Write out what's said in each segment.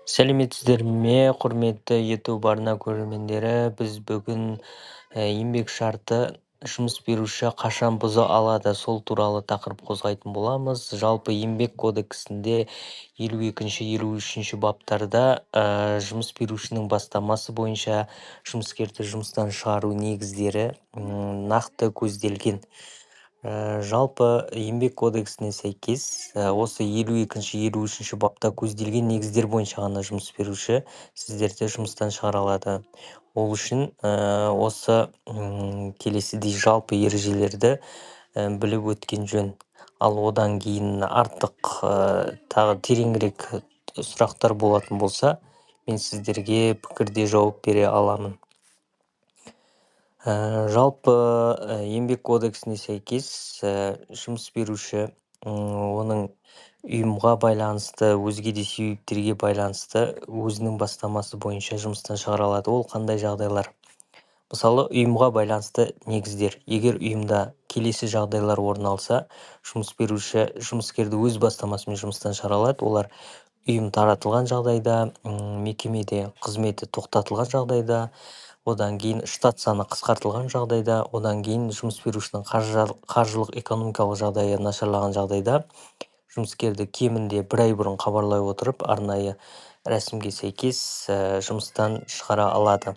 Сәлеметсіздер ме, құрметті YouTube арна көрермендері. Біз бүгін еңбек шарты жұмыс беруші қашан бұза алады, сол туралы тақырып қозғайтын боламыз. Жалпы еңбек кодексінде 52-53 баптарда жұмыс берушінің бастамасы бойынша жұмыскерді жұмыстан шығару негіздері нақты көзделген. Жалпы еңбек кодексіне сәйкес осы 52-53 бапта көзделген негіздер бойынша ғана жұмыс беруші сіздерді жұмыстан шығара алады. Ол үшін осы келесідей жалпы ережелерді біліп өткен жөн. Ал одан кейін артық тағы тереңірек сұрақтар болатын болса, мен сіздерге пікірде жауап бере аламын. Жалпы еңбек кодексіне сәйкес жұмыс беруші оның ұйымға байланысты, өзге де себептерге байланысты өзінің бастамасы бойынша жұмыстан шығара алады. Ол қандай жағдайлар? Мысалы, ұйымға байланысты негіздер. Егер ұйымда келесі жағдайлар орын алса, жұмыс беруші жұмыскерді өз бастамасымен жұмыстан шығара алады. Олар ұйым таратылған жағдайда, мекемеде қызметі тоқтатылған жағдайда, одан кейін штат саны қысқартылған жағдайда, одан кейін жұмыс берушінің қаржылық экономикалық жағдайы нашарлаған жағдайда, жұмыскерді кемінде 1 ай бұрын хабарлай отырып, арнайы рәсімге сәйкес жұмыстан шығара алады.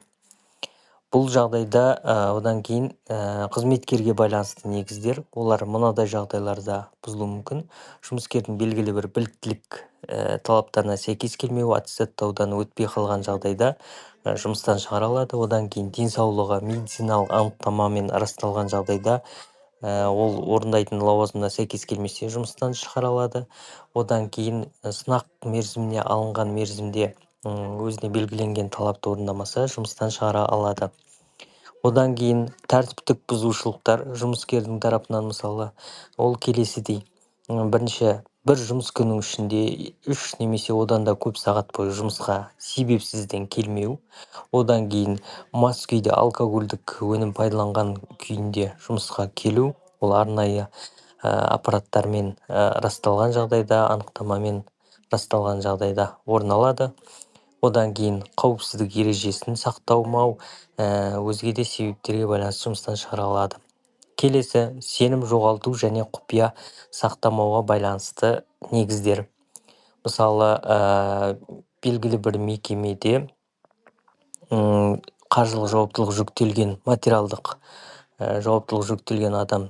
Бұл жағдайда одан кейін қызметкерге байланысты негіздер, олар мынадай жағдайларда бұзылуы мүмкін. Жұмыскердің белгілі бір біліктілік талаптарына сәйкес келмеуі, аттестаттаудан өтпей қалған жағдайда жұмыстан шығара алады. Одан кейін денсаулығы медициналық анықтамамен расталған жағдайда ол орындайтын лауазымына сәйкес келмесе жұмыстан шығара алады. Одан кейін сынақ мерзіміне алынған мерзімде өзіне белгіленген талапты орындамаса жұмыстан шығара алады. Одан кейін тәртіптік бұзушылықтар жұмыскердің тарапынан, мысалы, ол келесідей. Бірінші, бір жұмыс күнінің ішінде 3 немесе одан да көп сағат бойы жұмысқа себепсізден келмеу. Одан кейін мас күйде алкогольдік өнім пайдаланған күйінде жұмысқа келу. Ол арнайы аппараттармен расталған жағдайда, анықтамамен расталған жағдайда орын алады. Одан кейін қауіпсіздік ережесін сақтамау, өзге де себептерге байланысты жұмыстан шығара алады. Келесі, сенім жоғалту және құпия сақтамауға байланысты негіздер. Мысалы, белгілі бір мекемеде қаржылық жауаптылық жүктелген, материалдық жауаптылық жүктелген адам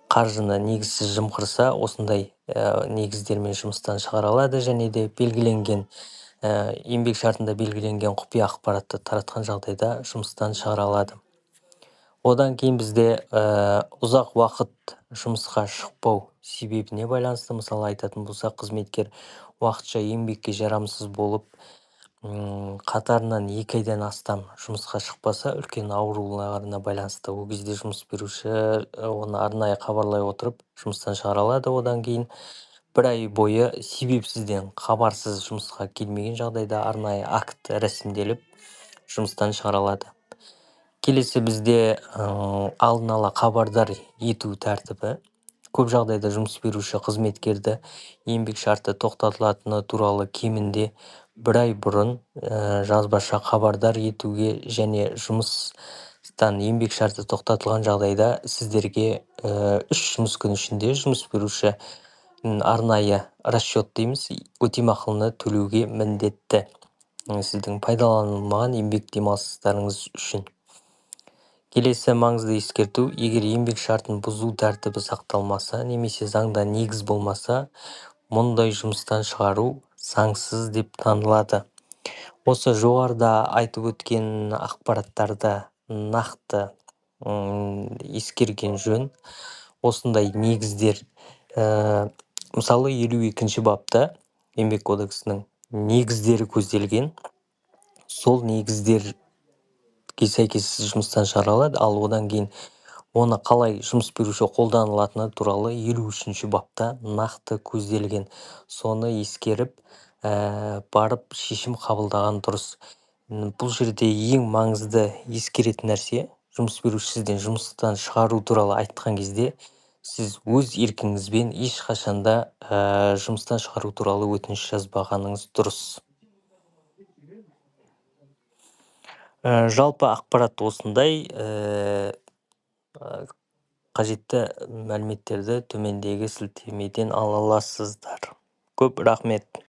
қаржыны негізсіз жымқырса, осындай негіздермен жұмыстан шығара алады, және де белгіленген еңбек шартында белгіленген құпия ақпаратты таратқан жағдайда жұмыстан шығара алады. Одан кейін бізде ұзақ уақыт жұмысқа шықпау себебіне байланысты, мысалы айтатын болса, қызметкер уақытша еңбекке жарамсыз болып, қатарынан 2 айдан астам жұмысқа шықпаса, үлкен ауруларына байланысты, ол кезде жұмыс беруші оны арнайы хабарлай отырып жұмыстан шығара алады. Одан кейін 1 ай бойы себепсізден хабарсыз жұмысқа келмеген жағдайда арнайы акт рәсімделіп жұмыстан шығара алады. Келесі бізде алдын ала хабардар ету тәртібі. Көп жағдайда жұмыс беруші қызметкерді еңбек шарты тоқтатылатыны туралы кемінде 1 ай бұрын жазбаша хабардар етуге және жұмыстан еңбек шарты тоқтатылған жағдайда сіздерге 3 жұмыс күні ішінде жұмыс беруші арнайы расчет дейміз, өтемақылыны төлеуге міндетті, сіздің пайдаланылмаған еңбек демалыстарыңыз үшін. Келесі маңызды ескерту, егер еңбек шартын бұзу тәртібі сақталмаса, немесе заңда негіз болмаса, мұндай жұмыстан шығару заңсыз деп танылады. Осы жоғарыда айтып өткен ақпараттарды нақты ескерген жөн. Осындай негіздер, мысалы 52-ші бапта еңбек кодексінің негіздері көзделген. Сол негіздерге сәйкес жұмыстан шығара алады, ал одан кейін оны қалай жұмыс беруші қолданылатыны туралы 53-ші бапта нақты көзделген. Соны ескеріп, барып шешім қабылдаған дұрыс. Бұл жерде ең маңызды ескеретін нәрсе, жұмыс беруші сізден жұмыстан шығару туралы айтқан кезде, сіз өз еркіңізбен ешқашанда жұмыстан шығару туралы өтініш жазбағаныңыз дұрыс. Жалпы ақпарат осындай. Қажетті мәліметтерді төмендегі сілтемеден ала аласыздар. Көп рахмет.